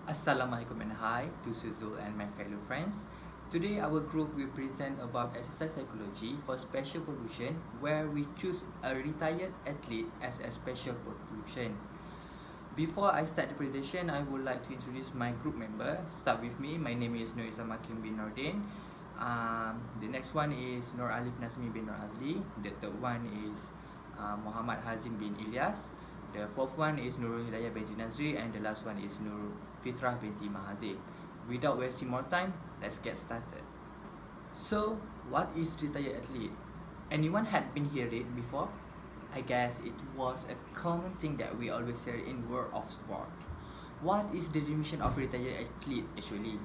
Assalamualaikum and hi to Suzul and my fellow friends. Today our group will present about exercise psychology for special pollution, where we choose a retired athlete as a special pollution. Before I start the presentation, I would like to introduce my group member. Start with me. My name is HAKIM bin NORDIN. The next one is NORALIF Nazmi bin NORAZLI. The third one is Muhammad Hazim bin Elias. The fourth one is NURUL HIDAYAH binti NAZRI, and the last one is FITRAH binti MAHADZIR. Without wasting more time, let's get started. So, what is retired athlete? Anyone had been heard it before? I guess it was a common thing that we always hear in world of sport. What is the definition of retired athlete actually?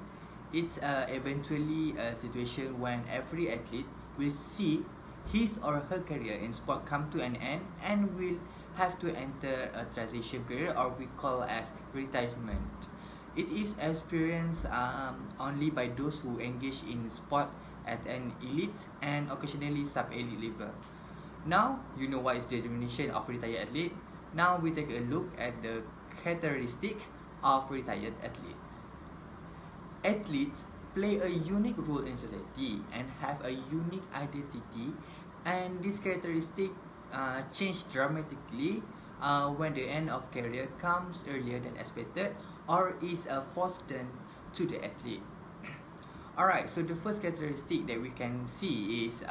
It's eventually a situation when every athlete will see his or her career in sport come to an end and will have to enter a transition period, or we call as retirement. It is experienced only by those who engage in sport at an elite and occasionally sub-elite level. Now, you know what is the definition of retired athlete. Now we take a look at the characteristic of retired athlete. Athletes play a unique role in society and have a unique identity, and this characteristic change dramatically when the end of career comes earlier than expected or is a forced turn to the athlete. Alright, so the first characteristic that we can see is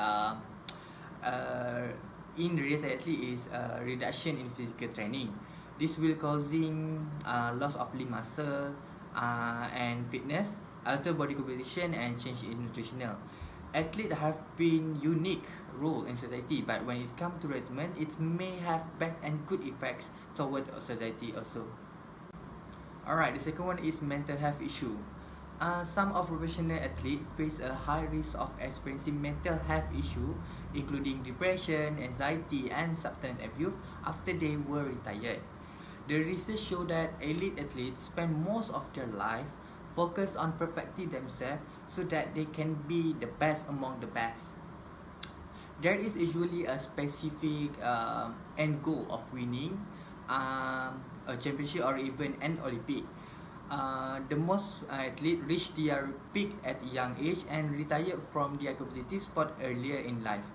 in retired athlete is reduction in physical training. This will causing loss of limb muscle and fitness, alter body composition, and change in nutritional. Athletes have been unique role in society, but when it comes to retirement, it may have bad and good effects toward society also. Alright, the second one is mental health issue. Some of professional athletes face a high risk of experiencing mental health issue, including depression, anxiety, and substance abuse after they were retired. The research show that elite athletes spend most of their life focus on perfecting themselves so that they can be the best among the best. There is usually a specific end goal of winning a championship or even an Olympic. The most athletes reach their peak at a young age and retire from their competitive sport earlier in life.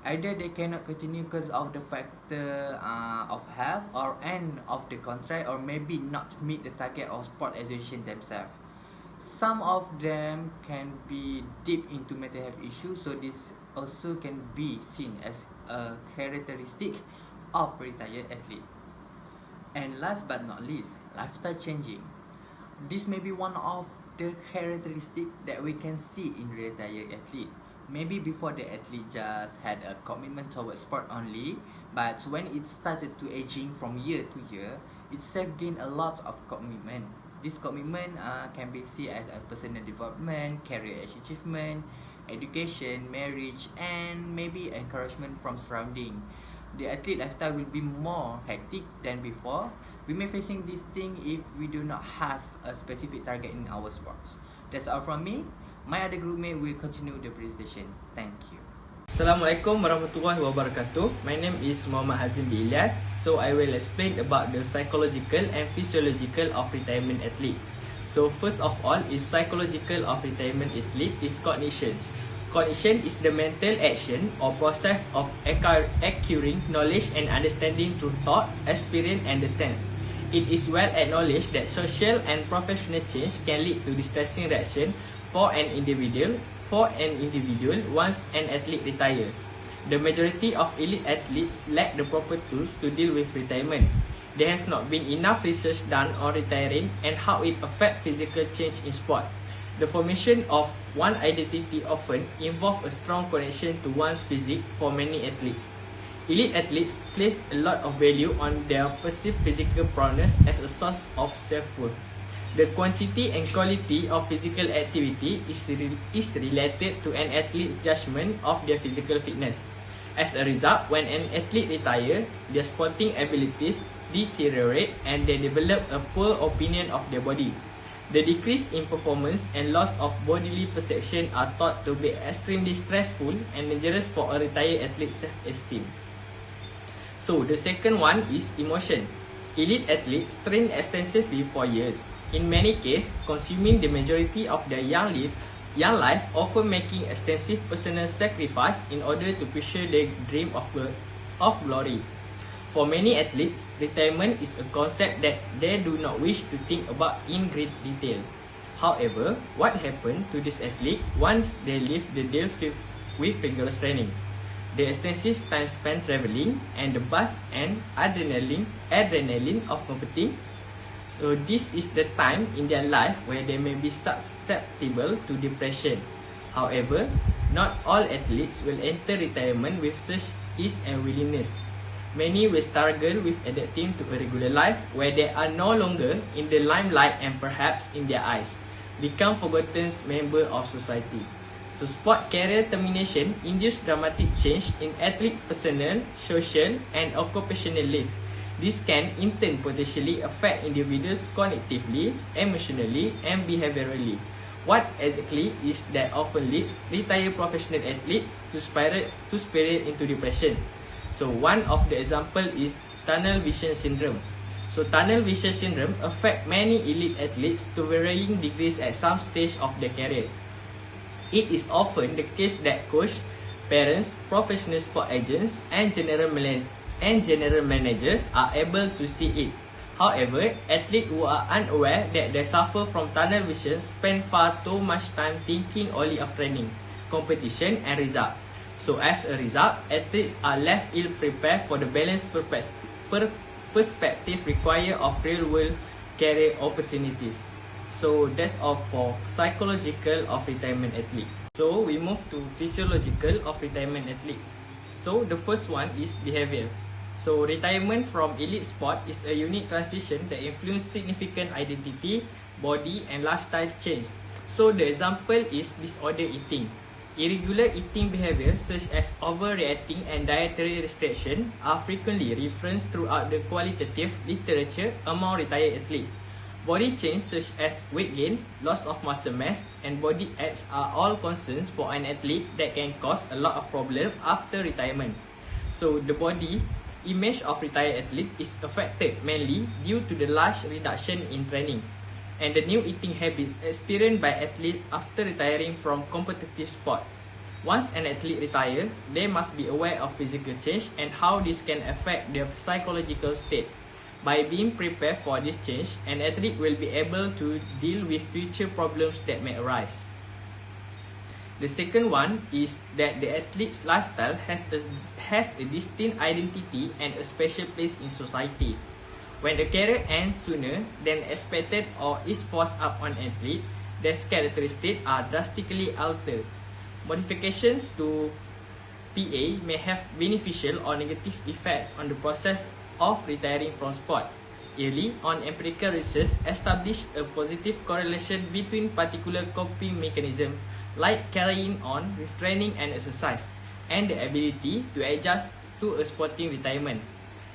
Either they cannot continue because of the factor of health or end of the contract, or maybe not meet the target of sport association themselves. Some of them can be deep into mental health issues, so this also can be seen as a characteristic of retired athlete. And last but not least, lifestyle changing. This may be one of the characteristics that we can see in retired athlete. Maybe before the athlete just had a commitment towards sport only, but when it started to aging from year to year, itself gained a lot of commitment. This commitment can be seen as a personal development, career achievement, education, marriage, and maybe encouragement from surrounding. The athlete lifestyle will be more hectic than before. We may facing this thing if we do not have a specific target in our sports. That's all from me. My other groupmate will continue the presentation. Thank you. Assalamualaikum warahmatullahi wabarakatuh. My name is Muhammad Hazim bin Elias. So I will explain about the psychological and physiological of retirement athlete. So first of all, is psychological of retirement athlete is cognition. Cognition is the mental action or process of acquiring knowledge and understanding through thought, experience, and the sense. It is well acknowledged that social and professional change can lead to distressing reaction for an individual once an athlete retires. The majority of elite athletes lack the proper tools to deal with retirement. There has not been enough research done on retiring and how it affects physical change in sport. The formation of one identity often involves a strong connection to one's physique for many athletes. Elite athletes place a lot of value on their perceived physical prowess as a source of self-worth. The quantity and quality of physical activity is related to an athlete's judgment of their physical fitness. As a result, when an athlete retires, their sporting abilities deteriorate and they develop a poor opinion of their body. The decrease in performance and loss of bodily perception are thought to be extremely stressful and dangerous for a retired athlete's self-esteem. So the second one is emotion. Elite athletes train extensively for years. In many cases, consuming the majority of their young life, often making extensive personal sacrifice in order to pursue their dream of glory. For many athletes, retirement is a concept that they do not wish to think about in great detail. However, what happened to this athlete once they leave the deal with rigorous training? The extensive time spent traveling and the buzz and adrenaline of competing. So this is the time in their life where they may be susceptible to depression. However, not all athletes will enter retirement with such ease and willingness. Many will struggle with adapting to a regular life where they are no longer in the limelight and perhaps in their eyes become forgotten members of society. So sport career termination induce dramatic change in athlete personal, social and occupational life. This can in turn potentially affect individuals cognitively, emotionally and behaviorally. What exactly is that often leads retired professional athletes to spiral into depression? So one of the example is tunnel vision syndrome. So tunnel vision syndrome affect many elite athletes to varying degrees at some stage of their career. It is often the case that coach, parents, professional sport agents and general managers are able to see it. However, athletes who are unaware that they suffer from tunnel vision spend far too much time thinking only of training, competition and result. So as a result, athletes are left ill-prepared for the balanced perspective required of real-world career opportunities. So that's all for psychological of retirement athlete. So we move to physiological of retirement athlete. So the first one is behaviors. So retirement from elite sport is a unique transition that influences significant identity, body and lifestyle change. So the example is disorder eating. Irregular eating behavior such as overreacting and dietary restriction are frequently referenced throughout the qualitative literature among retired athletes. Body change such as weight gain, loss of muscle mass and body age are all concerns for an athlete that can cause a lot of problems after retirement. So the body image of retired athlete is affected mainly due to the large reduction in training and the new eating habits experienced by athletes after retiring from competitive sports. Once an athlete retires, they must be aware of physical change and how this can affect their psychological state. By being prepared for this change, an athlete will be able to deal with future problems that may arise. The second one is that the athlete's lifestyle has a distinct identity and a special place in society. When a career ends sooner than expected or is forced up on an athlete, their characteristics are drastically altered. Modifications to PA may have beneficial or negative effects on the process of retiring from sport. Early on empirical research established a positive correlation between particular coping mechanisms like carrying on with training and exercise and the ability to adjust to a sporting retirement.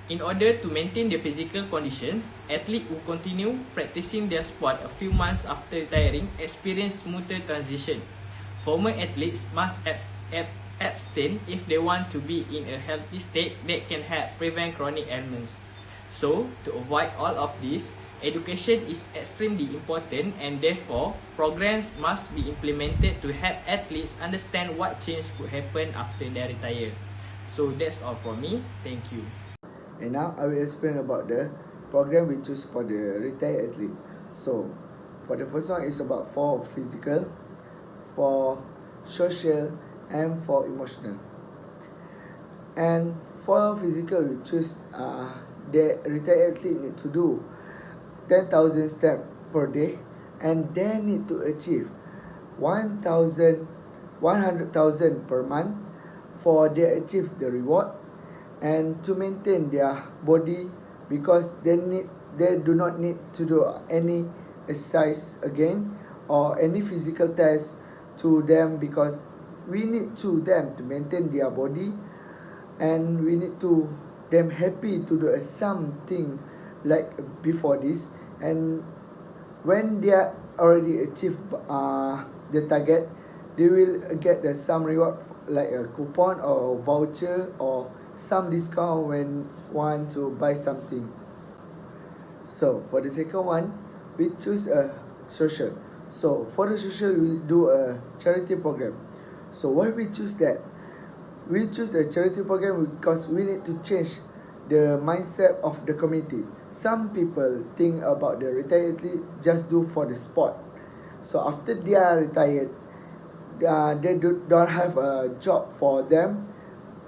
In order to maintain their physical conditions, athletes who continue practicing their sport a few months after retiring experience smoother transition. Former athletes must abstain if they want to be in a healthy state that can help prevent chronic ailments. So, to avoid all of this, education is extremely important and therefore, programs must be implemented to help athletes understand what change could happen after they retire. So, that's all from me. Thank you. And now I will explain about the program we choose for the retired athlete. So, for the first one is about for physical, for social and for emotional. And for physical, we choose the retired athlete need to do 10,000 steps per day and they need to achieve 100,000 per month for they achieve the reward and to maintain their body because they do not need to do any exercise again or any physical test to them because we need to them to maintain their body and we need to them happy to do something like before this and when they already achieve the target they will get some reward like a coupon or voucher or some discount when want to buy something. So for the second one we choose a social. So for the social, we do a charity program. So why we choose that? We choose a charity program because we need to change the mindset of the community. Some people think about the retired athlete just do for the sport. So after they are retired, they don't have a job for them.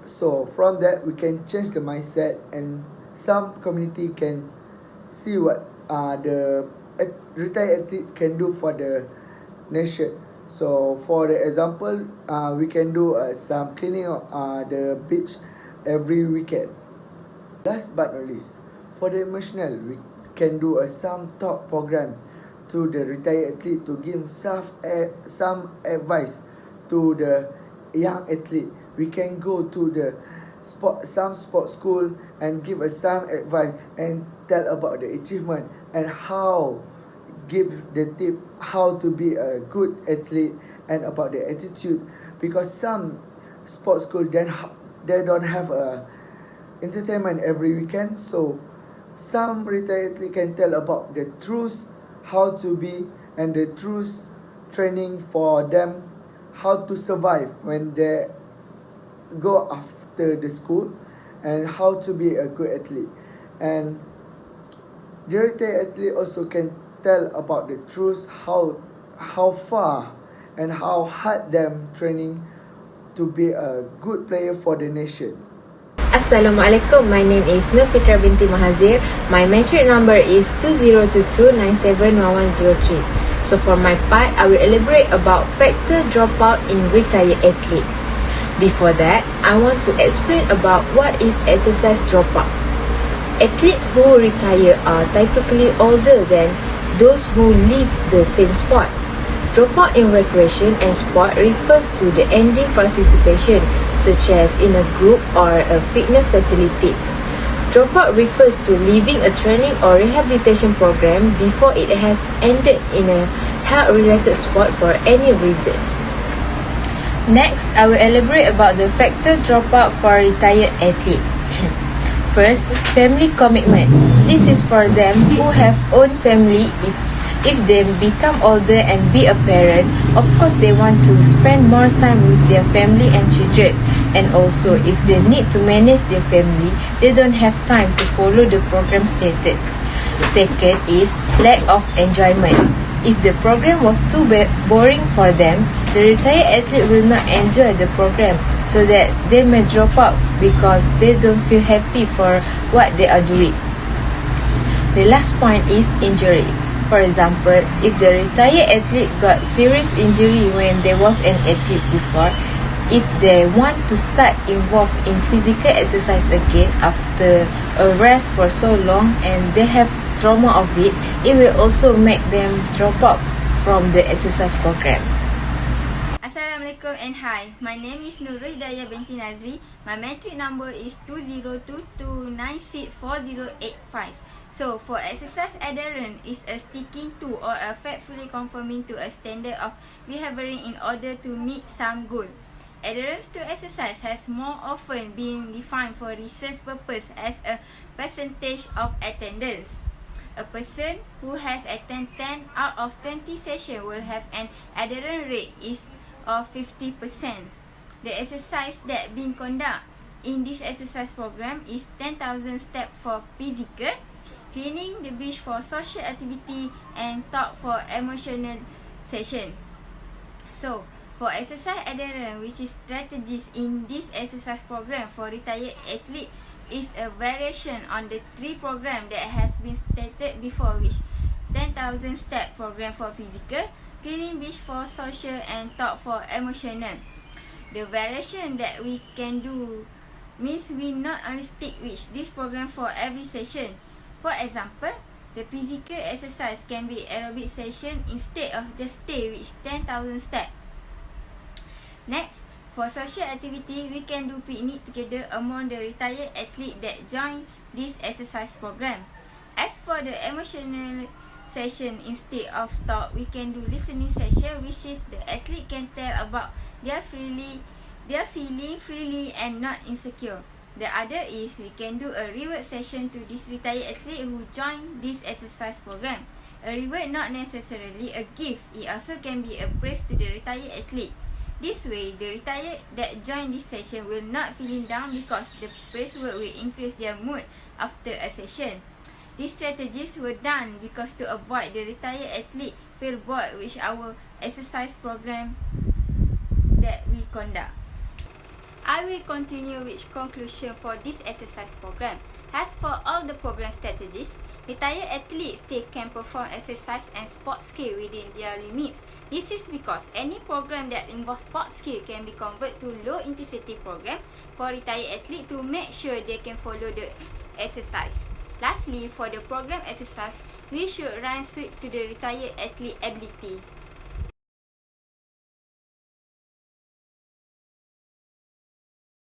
So from that, we can change the mindset, and some community can see what the retired athlete can do for the nation. So for the example, we can do some cleaning of the beach every weekend. Last but not least, for the emotional, we can do some talk program to the retired athlete to give some advice to the young athlete. We can go to the some sports school and give some advice and tell about the achievement and how give the tip how to be a good athlete and about the attitude, because some sports school then they don't have a entertainment every weekend. So some retired athlete can tell about the truth how to be and the truth training for them how to survive when they go after the school and how to be a good athlete. And the retired athlete also can tell about the truth how far and how hard them training to be a good player for the nation. Assalamualaikum, my name is FITRAH binti MAHADZIR. My metric number is 2022971103. So for my part, I will elaborate about factor dropout in retired athlete. Before that, I want to explain about what is exercise dropout. Athletes who retire are typically older than those who leave the same sport. Dropout in recreation and sport refers to the ending participation, such as in a group or a fitness facility. Dropout refers to leaving a training or rehabilitation program before it has ended in a health-related sport for any reason. Next, I will elaborate about the factor dropout for retired athlete. First, family commitment. This is for them who have own family. If they become older and be a parent, of course they want to spend more time with their family and children. And also, if they need to manage their family, they don't have time to follow the program stated. Second is lack of enjoyment. If the program was too boring for them, the retired athlete will not enjoy the program, so that they may drop out because they don't feel happy for what they are doing. The last point is injury. For example, if the retired athlete got serious injury when they was an athlete before, if they want to start involved in physical exercise again after a rest for so long and they have trauma of it, it will also make them drop out from the exercise program. Assalamualaikum and hi. My name is NURUL HIDAYAH binti NAZRI. My metric number is 2022964085. So, for exercise adherence is a sticking to or a faithfully conforming to a standard of behavioring in order to meet some goal. Adherence to exercise has more often been defined for research purpose as a percentage of attendance. A person who has attended 10 out of 20 sessions will have an adherence rate of 50%. The exercise that being conducted in this exercise program is 10,000 steps for physical, cleaning the beach for social activity, and talk for emotional session. So, for exercise adherence, which is strategies in this exercise program for retired athlete, is a variation on the 3 program that has been stated before, which 10,000 step program for physical, cleaning beach for social, and talk for emotional. The variation that we can do means we not only stick with this program for every session. For example, the physical exercise can be aerobic session instead of just stay with 10,000 steps. Next, for social activity, we can do picnic together among the retired athlete that join this exercise program. As for the emotional session, instead of talk, we can do listening session, which is the athlete can tell about their feeling freely and not insecure. The other is we can do a reward session to this retired athlete who join this exercise program. A reward not necessarily a gift. It also can be a praise to the retired athlete. This way, the retired that join this session will not feeling down because the praise word will increase their mood after a session. These strategies were done because to avoid the retired athlete feel bored with our exercise program that we conduct. I will continue with conclusion for this exercise program. As for all the program strategies, retired athletes still can perform exercise and sport skill within their limits. This is because any program that involves sport skill can be converted to low intensity program for retired athlete to make sure they can follow the exercise. Lastly, for the program exercise, we should run suit to the retired athlete ability.